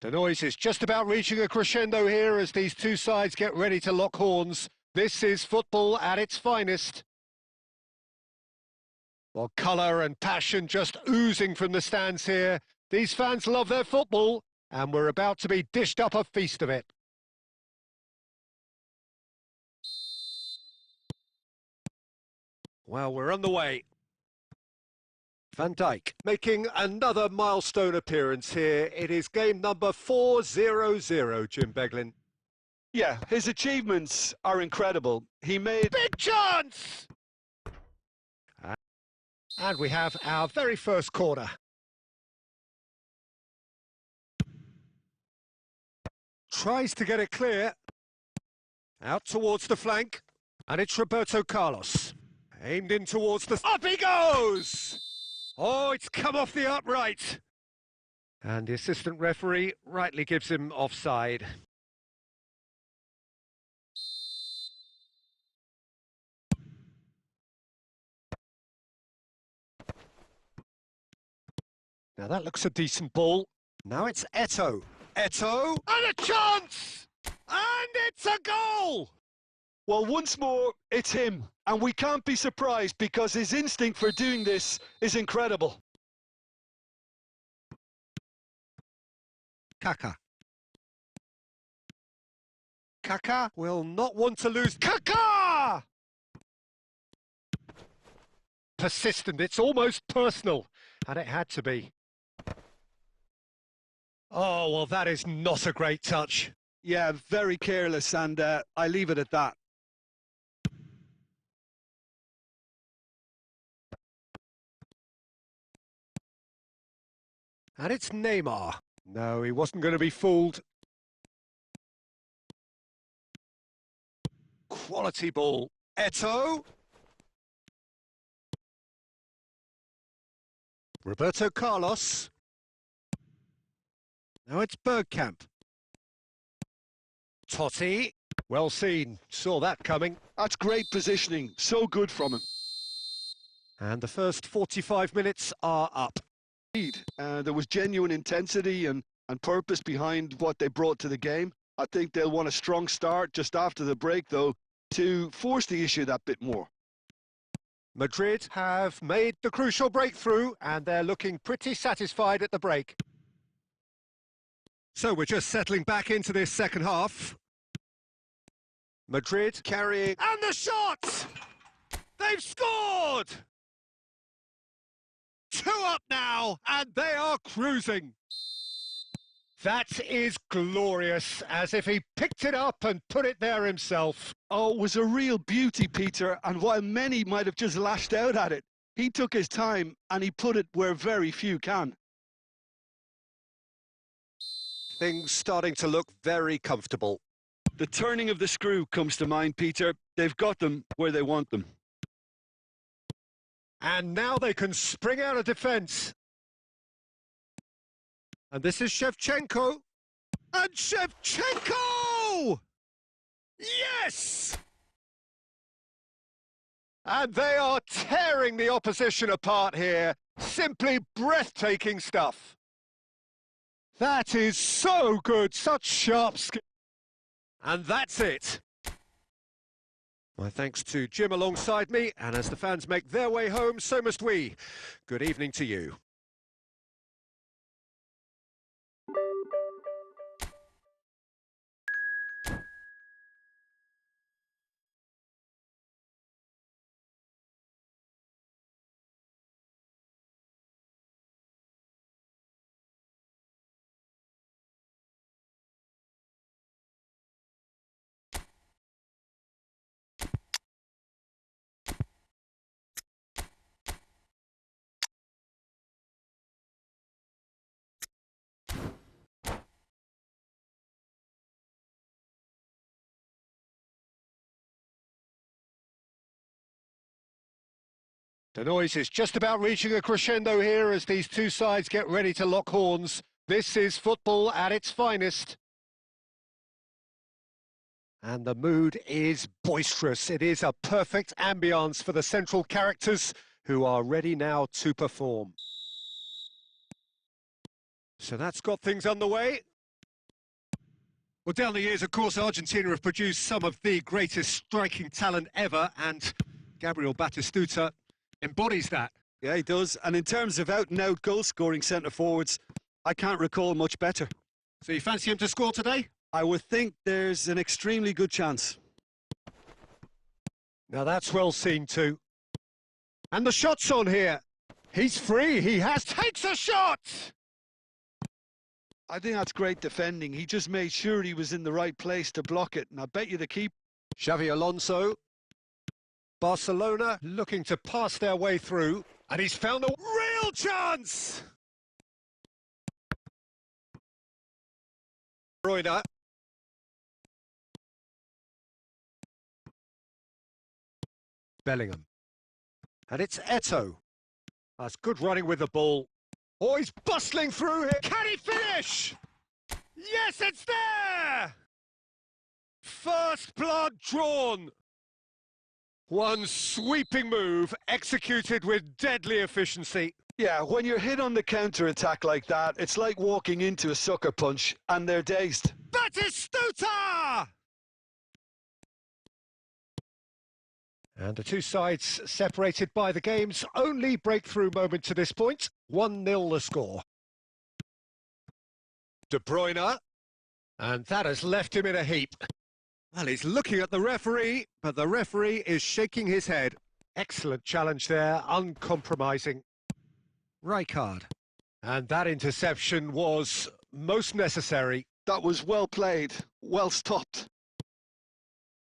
The noise is just about reaching a crescendo here as these two sides get ready to lock horns. This is football at its finest. Well, colour and passion just oozing from the stands here. These fans love their football, and we're about to be dished up a feast of it. Well, we're on the way. Van Dijk making another milestone appearance here. It is game number 400, Jim Beglin. Yeah, his achievements are incredible. He made... Big chance! And we have our very first corner. Tries to get it clear. Out towards the flank. And it's Roberto Carlos. Aimed in towards the... Up he goes! Oh, it's come off the upright. And the assistant referee rightly gives him offside. Now that looks a decent ball. Now it's Eto'o. Eto'o! And a chance! And it's a goal! Well, once more, it's him. And we can't be surprised because his instinct for doing this is incredible. Kaka. Kaka will not want to lose. Kaka! Persistent, it's almost personal. And it had to be. Oh, well, that is not a great touch. Yeah, very careless, and I leave it at that. And it's Neymar. No, he wasn't going to be fooled. Quality ball. Eto'o. Roberto Carlos. Now it's Bergkamp. Totti. Well seen. Saw that coming. That's great positioning. So good from him. And the first 45 minutes are up. There was genuine intensity and purpose behind what they brought to the game. I think they'll want a strong start just after the break, though, to force the issue that bit more. Madrid have made the crucial breakthrough, and they're looking pretty satisfied at the break. So we're just settling back into this second half. Madrid carrying... And the shot! They've scored! 2 up now, and they are cruising. That is glorious, as if he picked it up and put it there himself. Oh, it was a real beauty, Peter, and while many might have just lashed out at it, he took his time and he put it where very few can. Things starting to look very comfortable. The turning of the screw comes to mind, Peter. They've got them where they want them. And now they can spring out of defence. And this is Shevchenko. And Shevchenko! Yes! And they are tearing the opposition apart here. Simply breathtaking stuff. That is so good, such sharp skill. And that's it. My thanks to Jim alongside me, and as the fans make their way home, so must we. Good evening to you. The noise is just about reaching a crescendo here as these two sides get ready to lock horns. This is football at its finest. And the mood is boisterous. It is a perfect ambience for the central characters who are ready now to perform. So that's got things underway. Well, down the years, of course, Argentina have produced some of the greatest striking talent ever, and Gabriel Batistuta embodies that. Yeah, he does. And in terms of out-and-out goal-scoring centre-forwards, I can't recall much better. So you fancy him to score today? I would think there's an extremely good chance. Now that's well seen too. And the shot's on here. He's free, takes a shot! I think that's great defending. He just made sure he was in the right place to block it, and I bet you the keeper. Xavi Alonso. Barcelona looking to pass their way through, and he's found a real chance! Bruyne. Bellingham. And it's Eto'o. That's good running with the ball. Oh, he's bustling through here. Can he finish? Yes, it's there! First blood drawn. One sweeping move executed with deadly efficiency. Yeah, when you're hit on the counter-attack like that, it's like walking into a sucker punch and they're dazed. Batistuta! And the two sides separated by the game's only breakthrough moment to this point. 1-0 the score. De Bruyne. And that has left him in a heap. Well, he's looking at the referee, but the referee is shaking his head. Excellent challenge there, uncompromising. Rijkaard. And that interception was most necessary. That was well played, well stopped.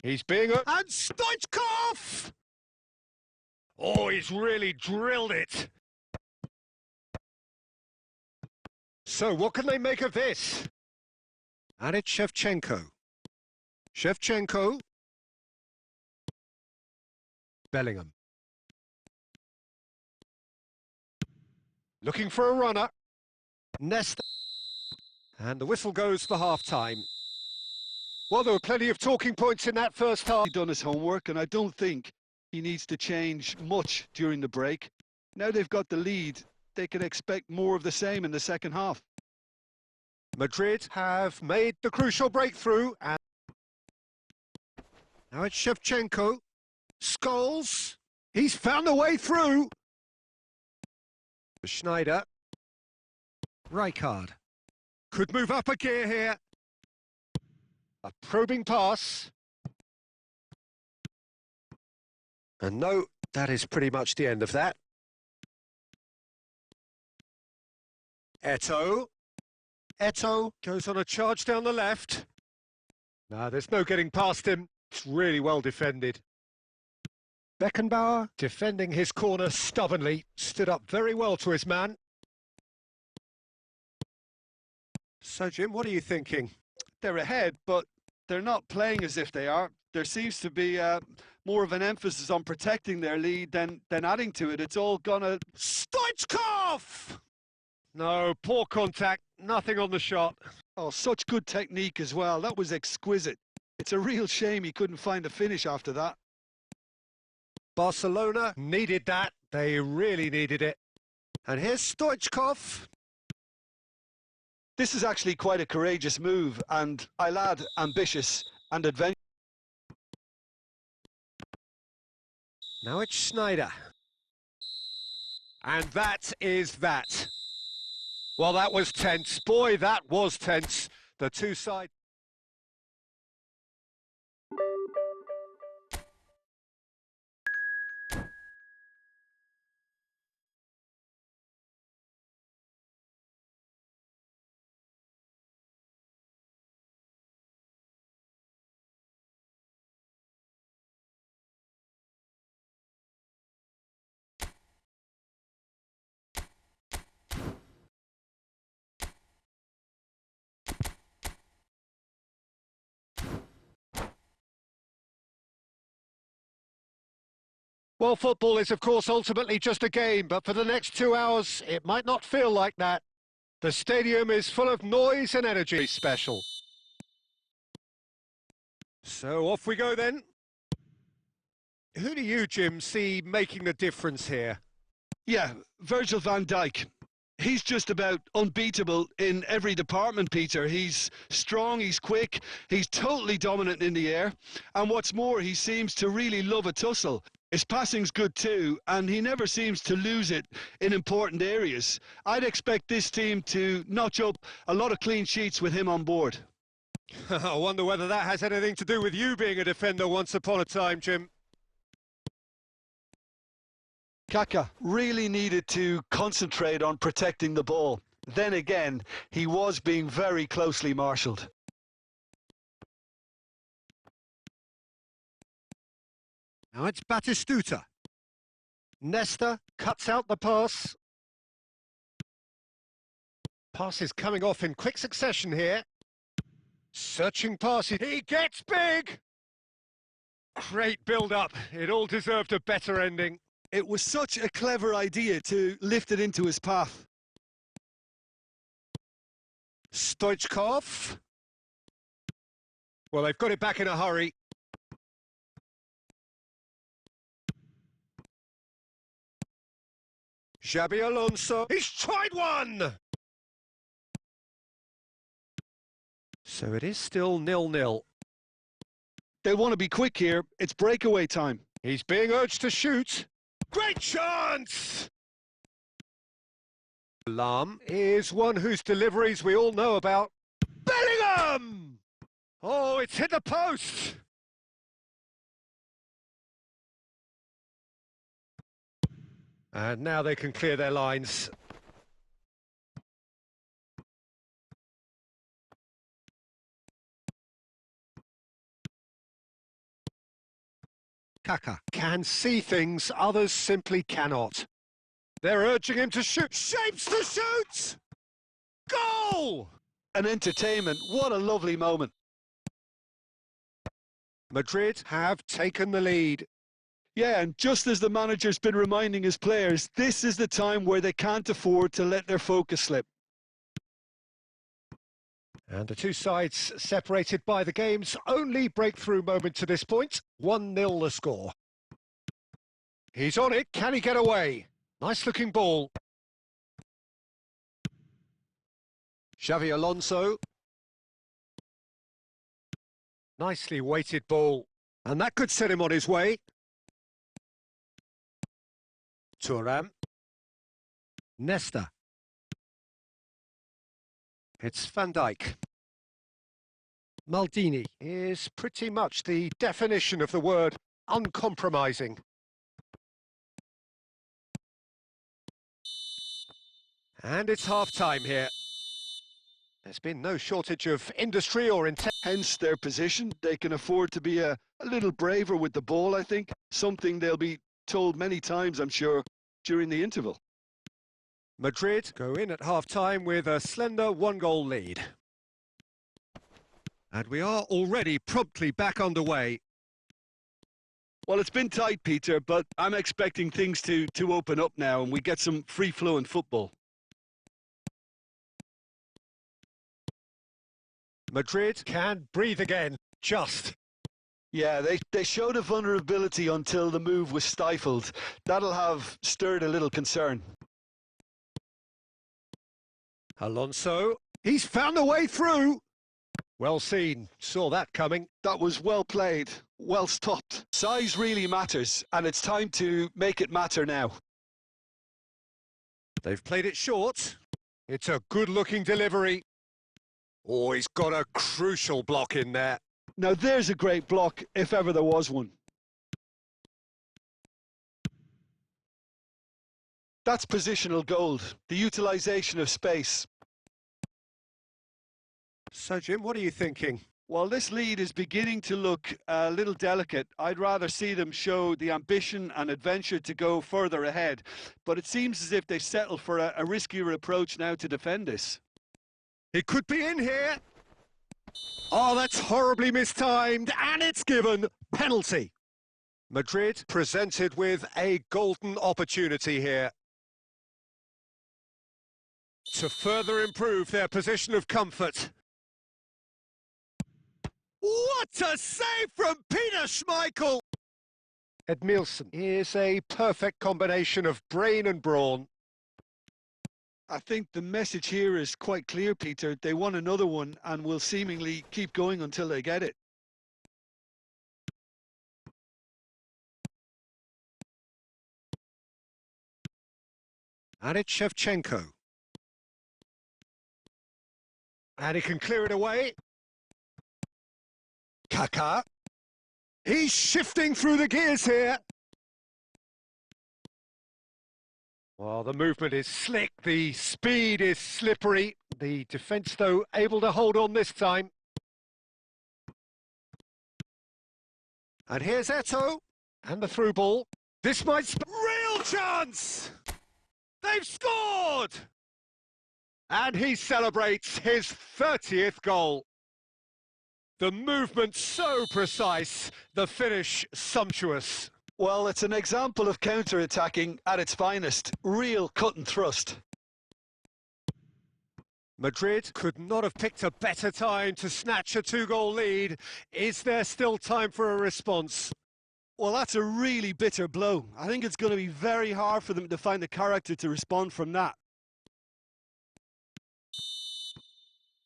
He's being and Stoichkov! Oh, he's really drilled it. So what can they make of this? And it's Shevchenko. Shevchenko. Bellingham. Looking for a runner. Nesta. And the whistle goes for half-time. Well, there were plenty of talking points in that first half. He's done his homework, and I don't think he needs to change much during the break. Now they've got the lead, they can expect more of the same in the second half. Madrid have made the crucial breakthrough, and now it's Shevchenko. Scholes. He's found a way through. Schneider. Rijkaard. Could move up a gear here. A probing pass. And no, that is pretty much the end of that. Eto'o. Eto'o goes on a charge down the left. No, there's no getting past him. It's really well defended. Beckenbauer, defending his corner stubbornly, stood up very well to his man. So, Jim, what are you thinking? They're ahead, but they're not playing as if they are. There seems to be more of an emphasis on protecting their lead than adding to it. It's all gonna... Stoichkov! No, poor contact, nothing on the shot. Oh, such good technique as well. That was exquisite. It's a real shame he couldn't find a finish after that. Barcelona needed that. They really needed it. And here's Stoichkov. This is actually quite a courageous move, and I'll add ambitious and adventurous. Now it's Schneider. And that is that. Well, that was tense. Boy, that was tense. The two sides. Well, football is, of course, ultimately just a game, but for the next 2 hours, it might not feel like that. The stadium is full of noise and energy. Special. So off we go then. Who do you, Jim, see making the difference here? Yeah, Virgil van Dijk. He's just about unbeatable in every department, Peter. He's strong, he's quick, he's totally dominant in the air. And what's more, he seems to really love a tussle. His passing's good too, and he never seems to lose it in important areas. I'd expect this team to notch up a lot of clean sheets with him on board. I wonder whether that has anything to do with you being a defender once upon a time, Jim. Kaka really needed to concentrate on protecting the ball. Then again, he was being very closely marshalled. Now it's Batistuta. Nesta cuts out the pass. Pass is coming off in quick succession here. Searching pass, he gets big! Great build-up, it all deserved a better ending. It was such a clever idea to lift it into his path. Stoichkov. Well, they've got it back in a hurry. Xabi Alonso, he's tried one! So it is still 0-0. They want to be quick here, it's breakaway time. He's being urged to shoot. Great chance! Lam is one whose deliveries we all know about. Bellingham! Oh, it's hit the post! And now they can clear their lines. Kaka can see things others simply cannot. They're urging him to shoot. Shapes to shoot! Goal! An entertainment, what a lovely moment. Madrid have taken the lead. Yeah, and just as the manager's been reminding his players, this is the time where they can't afford to let their focus slip. And the two sides separated by the game's only breakthrough moment to this point. 1-0 the score. He's on it. Can he get away? Nice looking ball. Xabi Alonso. Nicely weighted ball. And that could set him on his way. Thuram. Nesta. It's Van Dijk. Maldini is pretty much the definition of the word uncompromising. And it's half-time here. There's been no shortage of industry or intent. Hence their position. They can afford to be a little braver with the ball, I think. Something they'll be told many times, I'm sure, during the interval. Madrid go in at half-time with a slender one-goal lead. And we are already promptly back underway. Well, it's been tight, Peter, but I'm expecting things to open up now and we get some free-flowing football. Madrid can breathe again, just. Yeah, they showed a vulnerability until the move was stifled. That'll have stirred a little concern. Alonso, he's found a way through. Well seen, saw that coming. That was well played, well stopped. Size really matters, and it's time to make it matter now. They've played it short. It's a good-looking delivery. Oh, he's got a crucial block in there. Now there's a great block, if ever there was one. That's positional gold, the utilisation of space. So, Jim, what are you thinking? Well, this lead is beginning to look a little delicate. I'd rather see them show the ambition and adventure to go further ahead. But it seems as if they settle for a riskier approach now to defend this. It could be in here. Oh, that's horribly mistimed, and it's given penalty. Madrid presented with a golden opportunity here to further improve their position of comfort. What a save from Peter Schmeichel! Edmilson is a perfect combination of brain and brawn. I think the message here is quite clear, Peter. They won another one and will seemingly keep going until they get it. And it's Shevchenko. And he can clear it away. Kaká. He's shifting through the gears here. Well, the movement is slick, the speed is slippery. The defence, though, able to hold on this time. And here's Eto'o, and the through ball. This might... Real chance! They've scored! And he celebrates his 30th goal. The movement so precise, the finish sumptuous. Well, it's an example of counter-attacking at its finest. Real cut and thrust. Madrid could not have picked a better time to snatch a two-goal lead. Is there still time for a response? Well, that's a really bitter blow. I think it's going to be very hard for them to find the character to respond from that.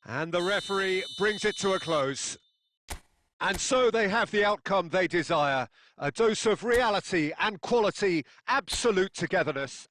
And the referee brings it to a close. And so they have the outcome they desire. A dose of reality and quality, absolute togetherness.